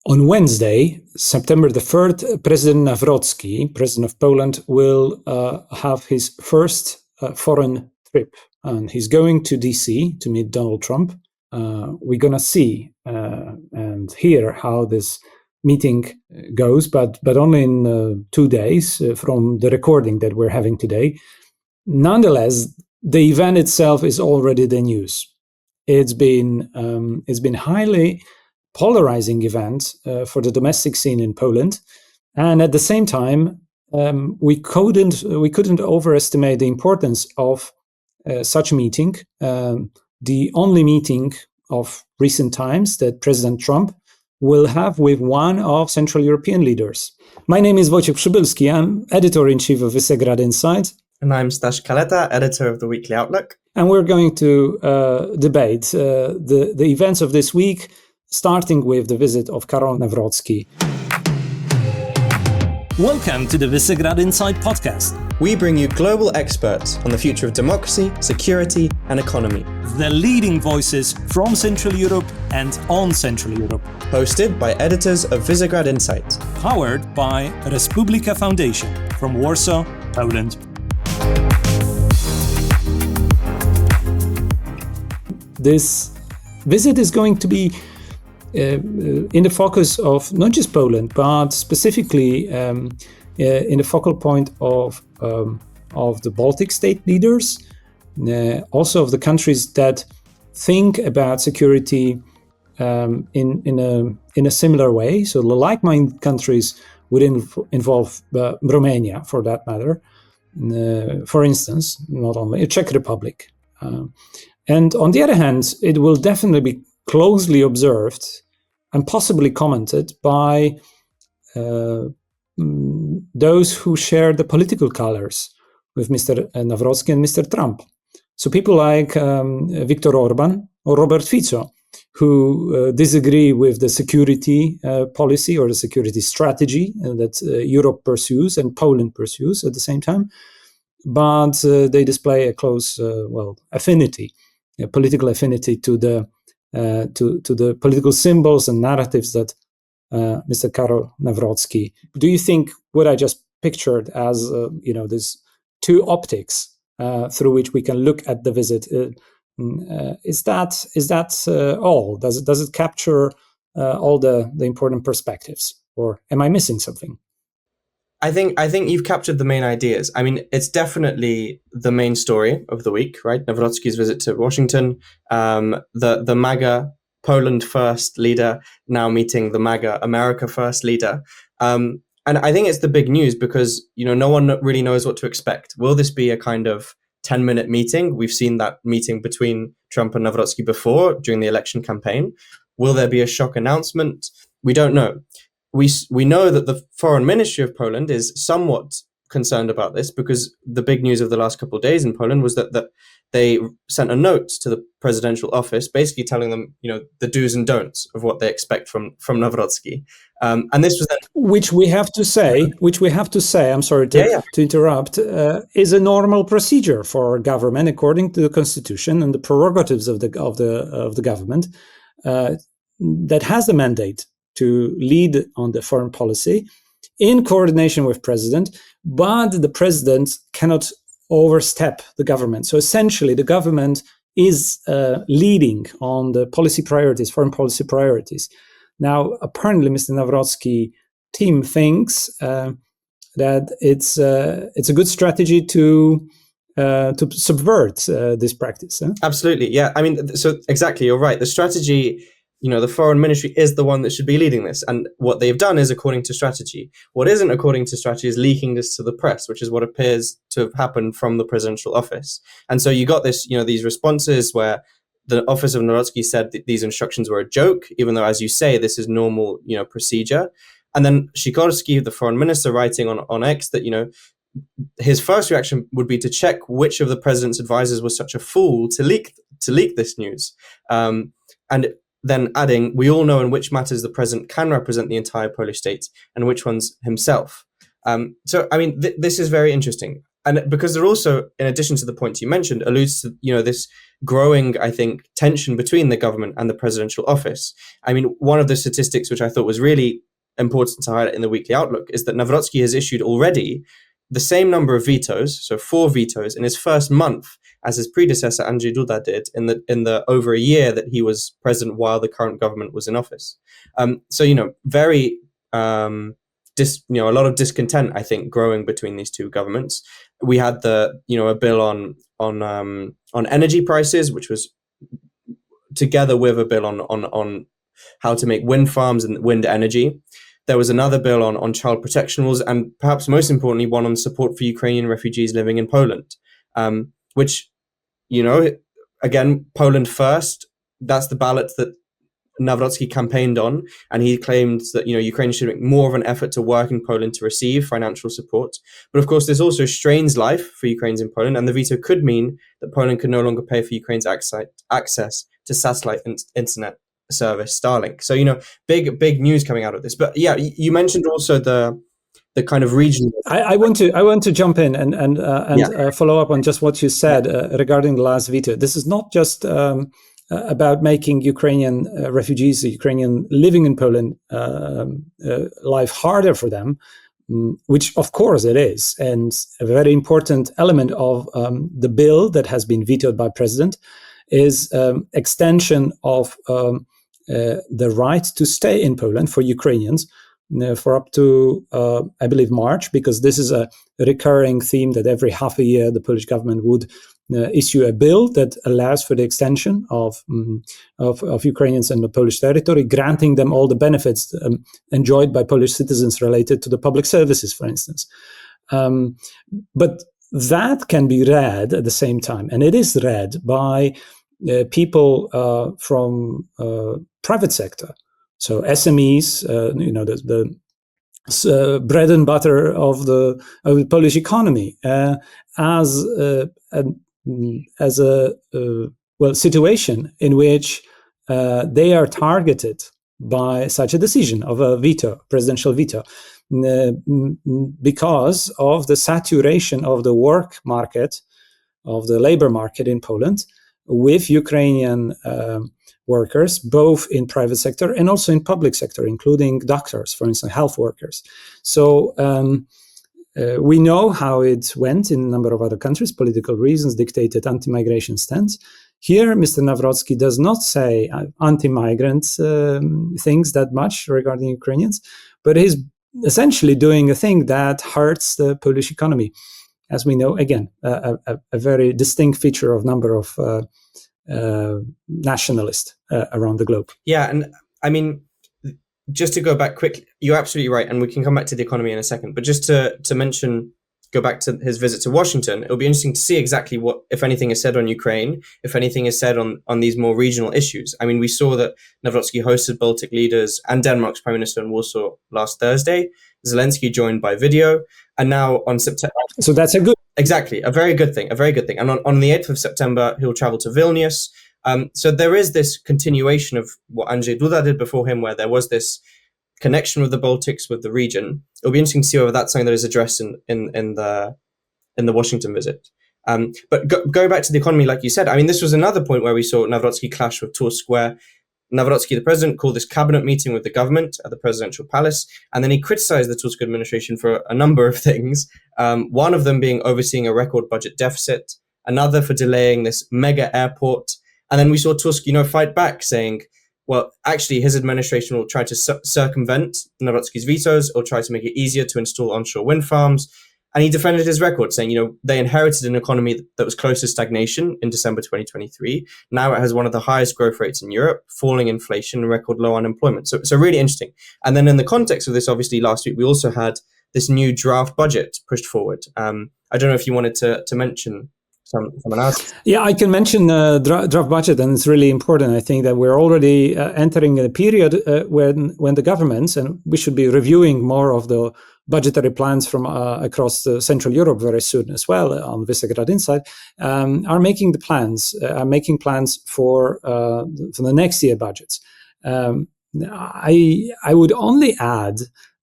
On Wednesday, September the 3rd, President Nawrocki, President of Poland, will have his first foreign trip. And he's going to DC to meet Donald Trump. We're going to see and hear how this meeting goes, but only in 2 days from the recording that we're having today. Nonetheless, the event itself is already the news. It's been highly polarizing event for the domestic scene in Poland, and at the same time, we couldn't overestimate the importance of such a meeting, the only meeting of recent times that President Trump will have with one of Central European leaders. My name is Wojciech Przybylski. I'm editor-in-chief of Visegrad Insight. And I'm Stash Kaleta, editor of the Weekly Outlook. And we're going to debate the events of this week, starting with the visit of Karol Nawrocki. Welcome to the Visegrad Insight podcast. We bring you global experts on the future of democracy, security, and economy. The leading voices from Central Europe and on Central Europe. Hosted by editors of Visegrad Insight. Powered by Publica Foundation from Warsaw, Poland. This visit is going to be in the focus of not just Poland, but specifically in the focal point of the Baltic state leaders, also of the countries that think about security in a similar way. So the like-minded countries would involve Romania, for that matter. For instance, not only Czech Republic. And on the other hand, it will definitely be closely observed and possibly commented by those who share the political colors with Mr. Nawrocki and Mr. Trump. So people like Viktor Orban or Robert Fico, who disagree with the security policy or the security strategy that Europe pursues and Poland pursues at the same time. But they display a close, affinity, a political affinity to the political symbols and narratives that Mr. Karol Nawrocki. Do you think what I just pictured as these two optics through which we can look at the visit is that all? Does it capture all the important perspectives, or am I missing something? I think you've captured the main ideas. I mean, it's definitely the main story of the week, right? Nawrocki's visit to Washington, the MAGA Poland first leader now meeting the MAGA America first leader. And I think it's the big news because, no one really knows what to expect. Will this be a kind of 10-minute meeting? We've seen that meeting between Trump and Nawrocki before during the election campaign. Will there be a shock announcement? We don't know. We know that the Foreign Ministry of Poland is somewhat concerned about this because the big news of the last couple of days in Poland was that they sent a note to the presidential office, basically telling them, the do's and don'ts of what they expect from Nawrocki. And this was then, which we have to say. I'm sorry to interrupt. Is a normal procedure for government according to the constitution and the prerogatives of the government that has the mandate to lead on the foreign policy in coordination with president, but the president cannot overstep the government. So essentially, the government is leading on the policy priorities, foreign policy priorities. Now, apparently, Mr. Nawrocki team thinks that it's a good strategy to subvert this practice. Huh? Absolutely, yeah. I mean, so exactly, you're right. The strategy. The foreign ministry is the one that should be leading this. And what they've done is according to strategy. What isn't according to strategy is leaking this to the press, which is what appears to have happened from the presidential office. And so you got this, these responses where the office of Nawrocki said that these instructions were a joke, even though, as you say, this is normal, procedure. And then Sikorski, the foreign minister, writing on X that, his first reaction would be to check which of the president's advisors was such a fool to leak this news. And then adding, we all know in which matters the president can represent the entire Polish state and which ones himself. So, I mean, this is very interesting. and because they're also, in addition to the points you mentioned, alludes to, this growing, I think, tension between the government and the presidential office. I mean, one of the statistics which I thought was really important to highlight in the Weekly Outlook is that Nawrocki has issued already the same number of vetoes, so 4 vetoes, in his first month as his predecessor Andrzej Duda did in the over a year that he was president while the current government was in office. So very a lot of discontent, I think, growing between these two governments. We had a bill on energy prices, which was together with a bill on how to make wind farms and wind energy. There was another bill on child protection rules, and perhaps most importantly, one on support for Ukrainian refugees living in Poland, which, again, Poland first, that's the ballot that Nawrocki campaigned on, and he claimed that, Ukraine should make more of an effort to work in Poland to receive financial support. But of course, this also strains life for Ukrainians in Poland, and the veto could mean that Poland could no longer pay for Ukraine's access to satellite internet service Starlink. So big news coming out of this. But yeah, you mentioned also the kind of region. I want to jump in and follow up on just what you said regarding the last veto. This is not just about making Ukrainian refugees, Ukrainian living in Poland, life harder for them, which of course it is, and a very important element of the bill that has been vetoed by President is extension of the right to stay in Poland for Ukrainians for up to, I believe, March, because this is a recurring theme that every half a year the Polish government would issue a bill that allows for the extension of Ukrainians in the Polish territory, granting them all the benefits enjoyed by Polish citizens related to the public services, for instance. But that can be read at the same time, and it is read by people from private sector, so SMEs, the bread and butter of the Polish economy, as a situation in which they are targeted by such a decision of a veto, presidential veto, because of the saturation of the work market, of the labor market in Poland, with Ukrainian workers, both in private sector and also in public sector, including doctors, for instance, health workers. So we know how it went in a number of other countries. Political reasons dictated anti-migration stance. Here, Mr. Nawrocki does not say anti-migrant things that much regarding Ukrainians, but he's essentially doing a thing that hurts the Polish economy. As we know, again, a very distinct feature of number of nationalists around the globe. Yeah, and I mean, just to go back quickly, you're absolutely right, and we can come back to the economy in a second, but just to mention, go back to his visit to Washington, it'll be interesting to see exactly what, if anything, is said on Ukraine, if anything is said on these more regional issues. I mean, we saw that Nawrocki hosted Baltic leaders and Denmark's Prime Minister in Warsaw last Thursday. Zelensky joined by video, and now on September. So that's a very good thing. And on the 8th of September, he'll travel to Vilnius. So there is this continuation of what Andrzej Duda did before him, where there was this connection with the Baltics, with the region. It'll be interesting to see whether that's something that is addressed in the Washington visit. But going back to the economy, like you said, I mean, this was another point where we saw Nawrocki clash with Tusk, where Nawrocki, the president, called this cabinet meeting with the government at the presidential palace, and then he criticized the Tusk administration for a number of things. One of them being overseeing a record budget deficit, another for delaying this mega airport, and then we saw Tusk, fight back, saying, well, actually, his administration will try to circumvent Nawrocki's vetoes or try to make it easier to install onshore wind farms. And he defended his record, saying, they inherited an economy that was close to stagnation in December 2023. Now it has one of the highest growth rates in Europe, falling inflation, and record low unemployment. So really interesting. And then in the context of this, obviously, last week, we also had this new draft budget pushed forward. I don't know if you wanted to mention some analysis. Yeah, I can mention draft budget, and it's really important. I think that we're already entering a period when the governments, and we should be reviewing more of the budgetary plans from across Central Europe very soon as well on Visegrad Insight, are making plans for the next year budgets. I would only add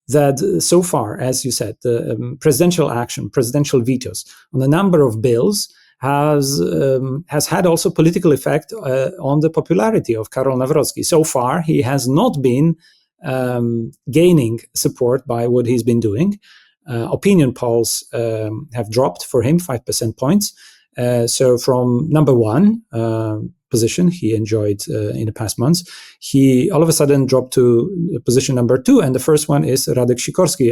that so far, as you said, the presidential action, presidential vetoes on a number of bills has had also political effect on the popularity of Karol Nawrocki. So far, he has not been gaining support by what he's been doing. Opinion polls have dropped for him 5% points. So from number one position he enjoyed in the past months, he all of a sudden dropped to position number 2. And the first one is Radek Sikorski,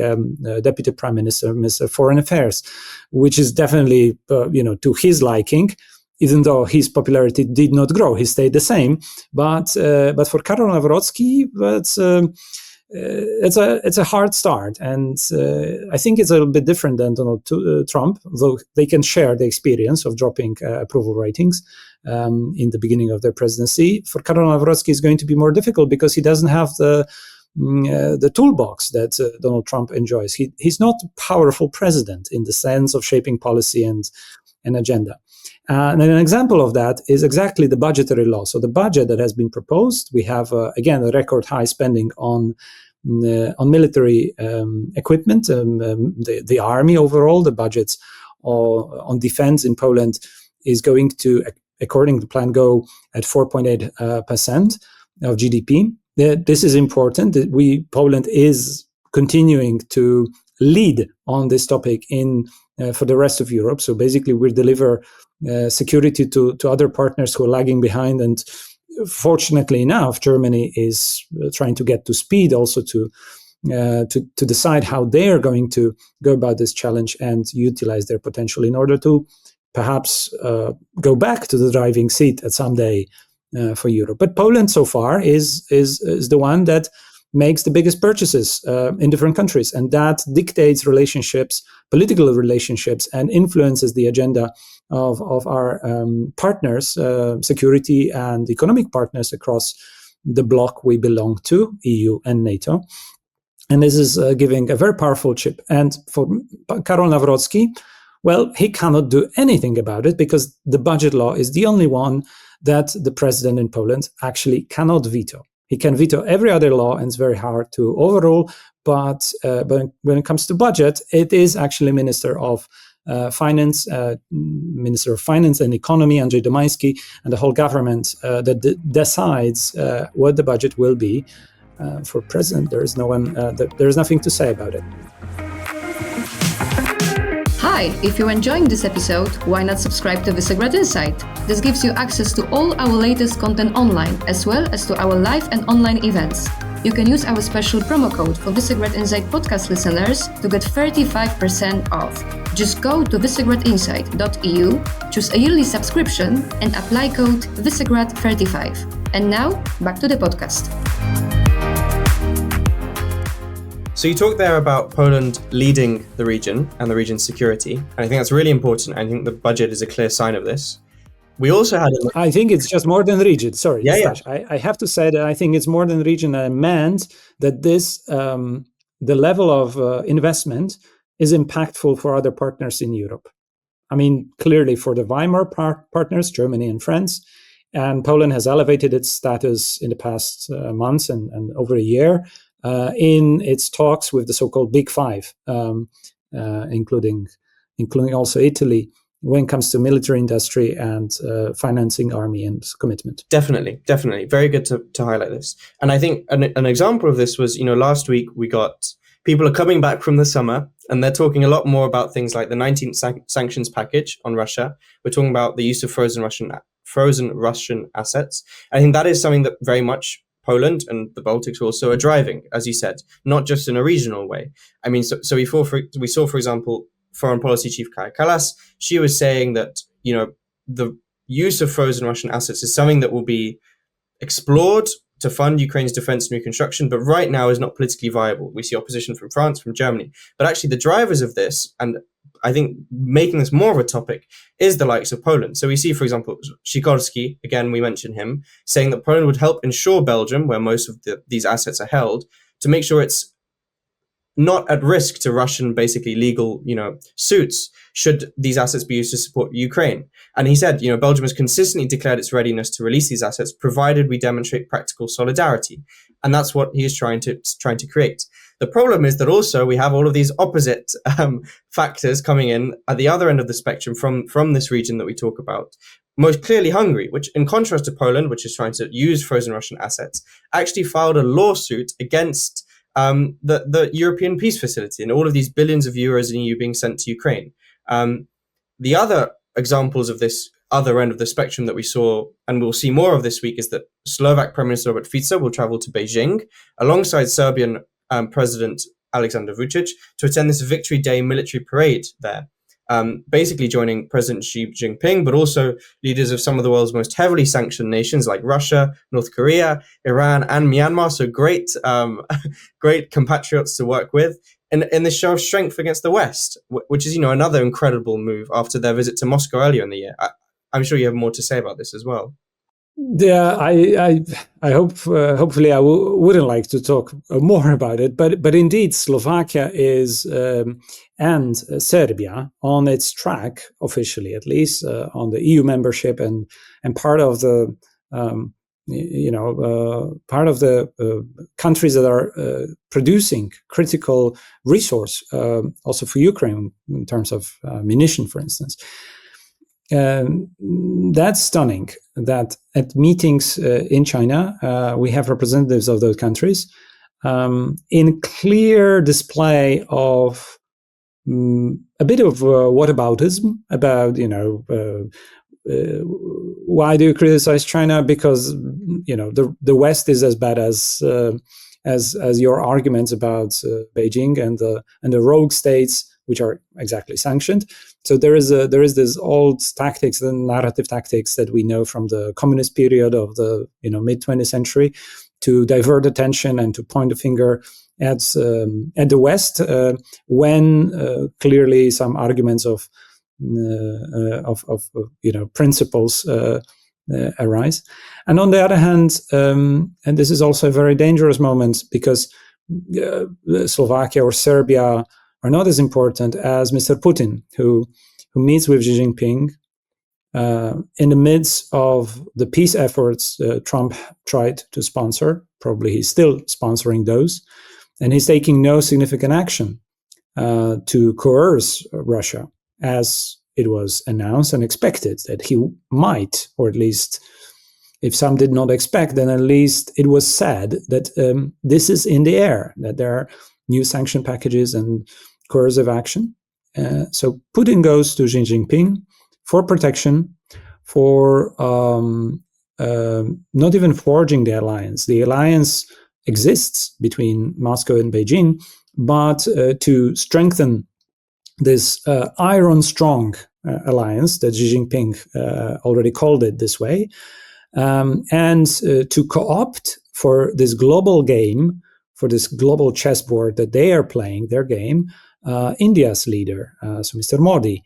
Deputy Prime Minister, Minister of Foreign Affairs, which is definitely, to his liking, even though his popularity did not grow, he stayed the same. But for Karol Nawrocki, it's a hard start, and I think it's a little bit different than Donald Trump, though they can share the experience of dropping approval ratings in the beginning of their presidency. For Karol Nawrocki, it's going to be more difficult because he doesn't have the toolbox that Donald Trump enjoys. He's not a powerful president in the sense of shaping policy and an agenda. And an example of that is exactly the budgetary law. So the budget that has been proposed, we have, again, a record high spending on military equipment, the army overall. The budgets on defense in Poland is going to, according to plan, go at 4.8% of GDP. This is important. Poland is continuing to lead on this topic for the rest of Europe. So basically, we deliver security to other partners who are lagging behind. And fortunately enough, Germany is trying to get to speed also to decide how they are going to go about this challenge and utilize their potential in order to perhaps go back to the driving seat at some day for Europe. But Poland so far is the one that makes the biggest purchases in different countries, and that dictates relationships, political relationships, and influences the agenda of our partners, security and economic partners across the bloc we belong to, EU and NATO. And this is giving a very powerful chip. And for Karol Nawrocki, well, he cannot do anything about it because the budget law is the only one that the president in Poland actually cannot veto. He can veto every other law, and it's very hard to overrule. But when it comes to budget, it is actually Minister of Finance and Economy, Andrzej Domański, and the whole government that decides what the budget will be. For president, there is nothing to say about it. Hi, if you're enjoying this episode, why not subscribe to Visegrad Insight? This gives you access to all our latest content online, as well as to our live and online events. You can use our special promo code for Visegrad Insight podcast listeners to get 35% off. Just go to visegradinsight.eu, choose a yearly subscription, and apply code Visegrad35. And now, back to the podcast. So you talked there about Poland leading the region and the region's security. And I think that's really important. I think the budget is a clear sign of this. We also had... I think it's just more than region. Sorry, yeah. I have to say that I think it's more than region. I meant that this, the level of investment is impactful for other partners in Europe. I mean, clearly for the Weimar partners, Germany and France, and Poland has elevated its status in the past months and over a year in its talks with the so-called Big Five, including also Italy, when it comes to military industry and financing army and commitment. Definitely. Very good to highlight this. And I think an example of this was, last week we got people are coming back from the summer and they're talking a lot more about things like the 19th sanctions package on Russia. We're talking about the use of frozen Russian assets. I think that is something that very much Poland and the Baltics also are driving, as you said, not just in a regional way. I mean, so we saw, for example, Foreign Policy Chief Kaja Kallas. She was saying that, the use of frozen Russian assets is something that will be explored to fund Ukraine's defense and reconstruction, but right now is not politically viable. We see opposition from France, from Germany. But actually the drivers of this, and I think making this more of a topic, is the likes of Poland. So we see, for example, Sikorski, again, we mentioned him, saying that Poland would help ensure Belgium, where most of these assets are held, to make sure it's not at risk to Russian, basically legal, suits should these assets be used to support Ukraine. And he said, Belgium has consistently declared its readiness to release these assets, provided we demonstrate practical solidarity. And that's what he is trying to create. The problem is that also we have all of these opposite factors coming in at the other end of the spectrum from this region that we talk about. Most clearly Hungary, which in contrast to Poland, which is trying to use frozen Russian assets, actually filed a lawsuit against the European Peace Facility and all of these billions of euros in EU being sent to Ukraine. The other examples of this other end of the spectrum that we saw, and we'll see more of this week, is that Slovak Prime Minister Robert Fico will travel to Beijing alongside Serbian President Aleksandar Vučić to attend this Victory Day military parade there. Basically joining President Xi Jinping, but also leaders of some of the world's most heavily sanctioned nations like Russia, North Korea, Iran, and Myanmar. So great compatriots to work with in this show of strength against the West, which is, another incredible move after their visit to Moscow earlier in the year. I'm sure you have more to say about this as well. Yeah, I hope hopefully I wouldn't like to talk more about it, but indeed Slovakia is and Serbia on its track officially, at least on the EU membership and part of the part of the countries that are producing critical resource also for Ukraine in terms of munition, for instance. That's stunning that at meetings in China, we have representatives of those countries in clear display of a bit of whataboutism about, why do you criticize China? Because, the West is as bad as your arguments about Beijing and the rogue states, which are exactly sanctioned. So there is this old tactics, the narrative tactics that we know from the communist period of the mid 20th century, to divert attention and to point a finger at the West when clearly some arguments of principles arise. And on the other hand, and this is also a very dangerous moment because Slovakia or Serbia are not as important as Mr. Putin, who meets with Xi Jinping in the midst of the peace efforts Trump tried to sponsor. Probably he's still sponsoring those. And he's taking no significant action to coerce Russia, as it was announced and expected that he might, or at least if some did not expect, then at least it was said that this is in the air, that there are new sanction packages and coercive action. So Putin goes to Xi Jinping for protection, for not even forging the alliance. The alliance exists between Moscow and Beijing, but to strengthen this iron-strong alliance that Xi Jinping already called it this way, and to co-opt for this global game, for this global chessboard that they are playing, their game, India's leader, so Mr. Modi.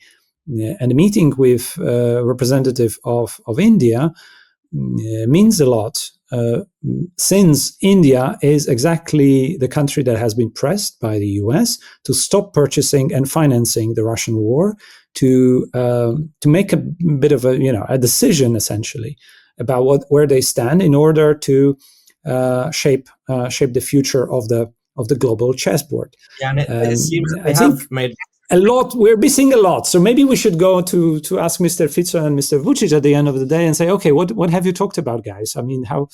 And the meeting with representative of India means a lot, since India is exactly the country that has been pressed by the US to stop purchasing and financing the Russian war, to make a bit of a decision essentially about where they stand in order to shape the future of the global chessboard. Yeah, and it seems that they have made a lot. We're missing a lot, so maybe we should go to ask Mr. Fico and Mr. Vučić at the end of the day and say, okay, what have you talked about, guys? I mean, how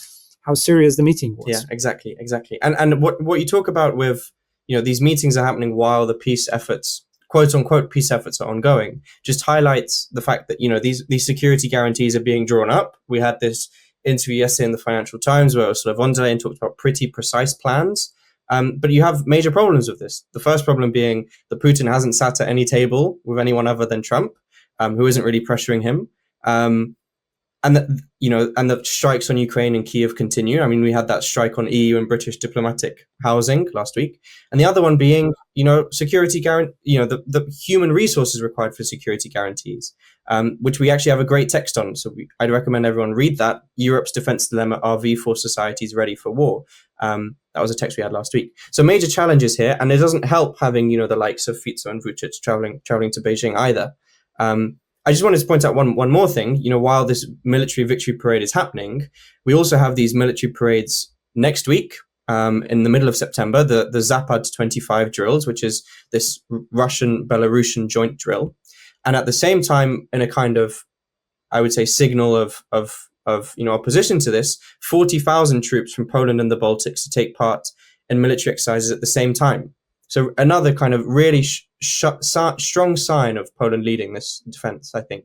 serious the meeting was. Yeah, exactly. And what you talk about with these meetings are happening while the peace efforts, quote unquote peace efforts, are ongoing, just highlights the fact that these security guarantees are being drawn up. We had this interview yesterday in the Financial Times where Ursula von der Leyen talked about pretty precise plans. But you have major problems with this. The first problem being that Putin hasn't sat at any table with anyone other than Trump, who isn't really pressuring him. and the strikes on Ukraine and Kiev continue. I mean, we had that strike on EU and British diplomatic housing last week, and the other one being, security the human resources required for security guarantees, which we actually have a great text on. So I'd recommend everyone read that. Europe's Defense Dilemma: Are V4 Societies Ready for War? That was a text we had last week. So major challenges here, and it doesn't help having the likes of Fico and Vučić traveling to Beijing either. I just wanted to point out one more thing. While this military victory parade is happening, we also have these military parades next week, in the middle of September, the Zapad 25 drills, which is this Russian-Belarusian joint drill. And at the same time, in a kind of, I would say, signal of opposition to this, 40,000 troops from Poland and the Baltics to take part in military exercises at the same time. So another kind of really strong sign of Poland leading this defense, I think.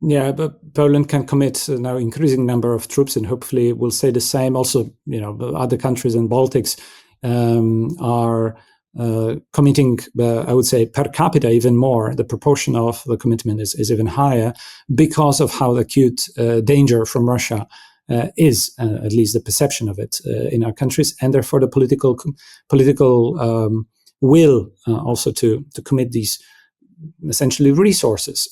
Yeah, but Poland can commit now increasing number of troops, and hopefully will stay the same. Also, other countries in Baltics are committing, I would say, per capita even more. The proportion of the commitment is even higher because of how acute danger from Russia is, at least the perception of it in our countries, and therefore the political will also to commit these essentially resources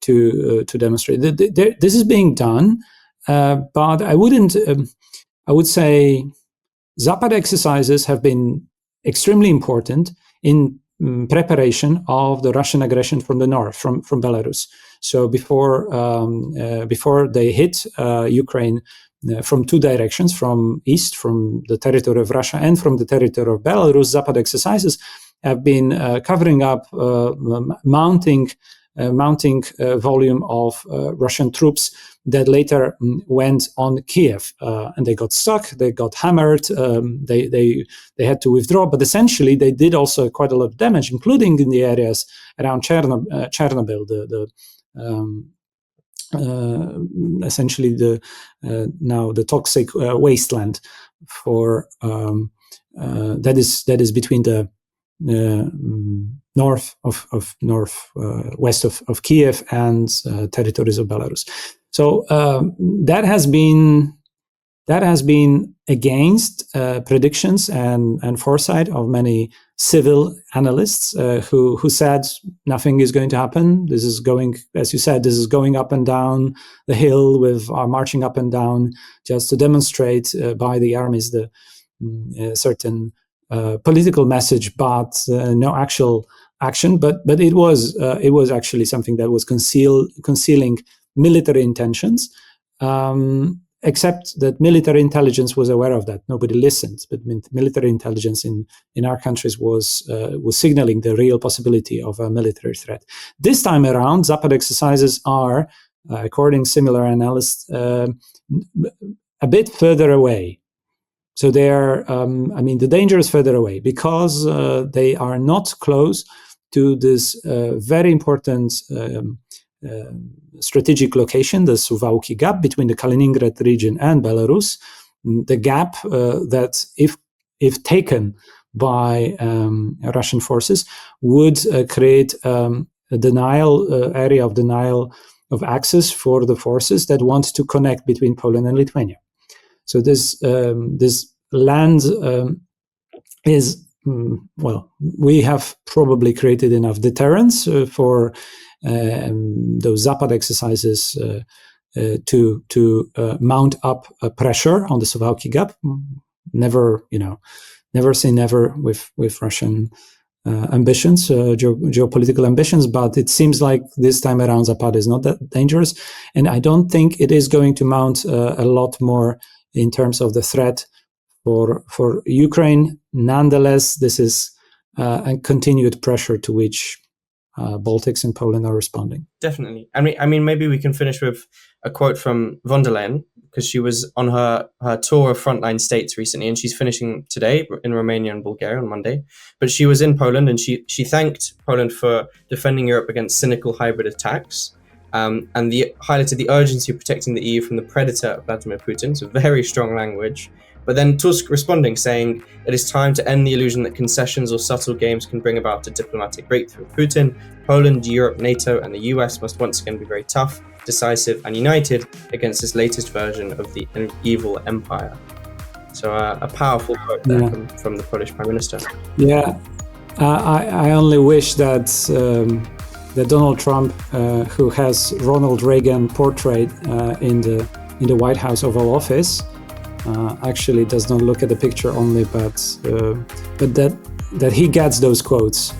to demonstrate. This is being done, but I would say Zapad exercises have been extremely important in preparation of the Russian aggression from the north, from Belarus. So before they hit Ukraine from two directions, from east, from the territory of Russia, and from the territory of Belarus, Zapad exercises have been covering up mounting volume of Russian troops that later went on Kiev, and they got stuck, they got hammered, they had to withdraw, but essentially they did also quite a lot of damage, including in the areas around Chernobyl, essentially the toxic wasteland for that is between the west of Kiev and territories of Belarus. So that has been against predictions and foresight of many civil analysts who said nothing is going to happen. This is going, as you said, this is going up and down the hill with marching up and down just to demonstrate by the armies the certain political message, but no actual action. But it was actually something that was concealing military intentions. Except that military intelligence was aware of that. Nobody listened, but military intelligence in our countries was signaling the real possibility of a military threat. This time around, Zapad exercises are, according to similar analysts, a bit further away. So they are, the danger is further away because they are not close to this very important strategic location, the Suwałki Gap between the Kaliningrad region and Belarus. The gap that, if taken by Russian forces, would create a area of denial of access for the forces that want to connect between Poland and Lithuania. So this land is, we have probably created enough deterrence for those Zapad exercises to mount up pressure on the Suwałki Gap. Never say never with Russian ambitions, geopolitical ambitions, but it seems like this time around Zapad is not that dangerous, and I don't think it is going to mount a lot more in terms of the threat for Ukraine. Nonetheless, this is a continued pressure to which Baltics and Poland are responding. Definitely. I mean, maybe we can finish with a quote from von der Leyen, because she was on her tour of frontline states recently, and she's finishing today in Romania and Bulgaria on Monday. But she was in Poland, and she thanked Poland for defending Europe against cynical hybrid attacks, and highlighted the urgency of protecting the EU from the predator Vladimir Putin. So very strong language. But then Tusk responding, saying it is time to end the illusion that concessions or subtle games can bring about a diplomatic breakthrough with Putin. Poland, Europe, NATO, and the US must once again be very tough, decisive, and united against this latest version of the evil empire. So a powerful quote there from the Polish Prime Minister. Yeah, I only wish that that Donald Trump, who has Ronald Reagan portrait in the White House Oval Office, actually does not look at the picture only, but that he gets those quotes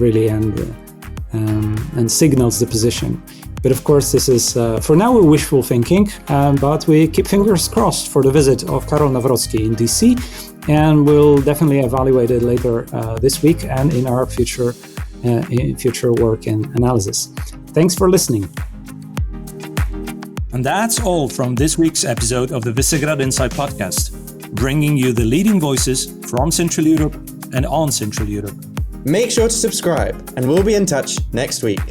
really and signals the position. But of course, this is for now wishful thinking, but we keep fingers crossed for the visit of Karol Nawrocki in DC, and we'll definitely evaluate it later this week and in our future work and analysis. Thanks for listening. And that's all from this week's episode of the Visegrad Insight podcast, bringing you the leading voices from Central Europe and on Central Europe. Make sure to subscribe, and we'll be in touch next week.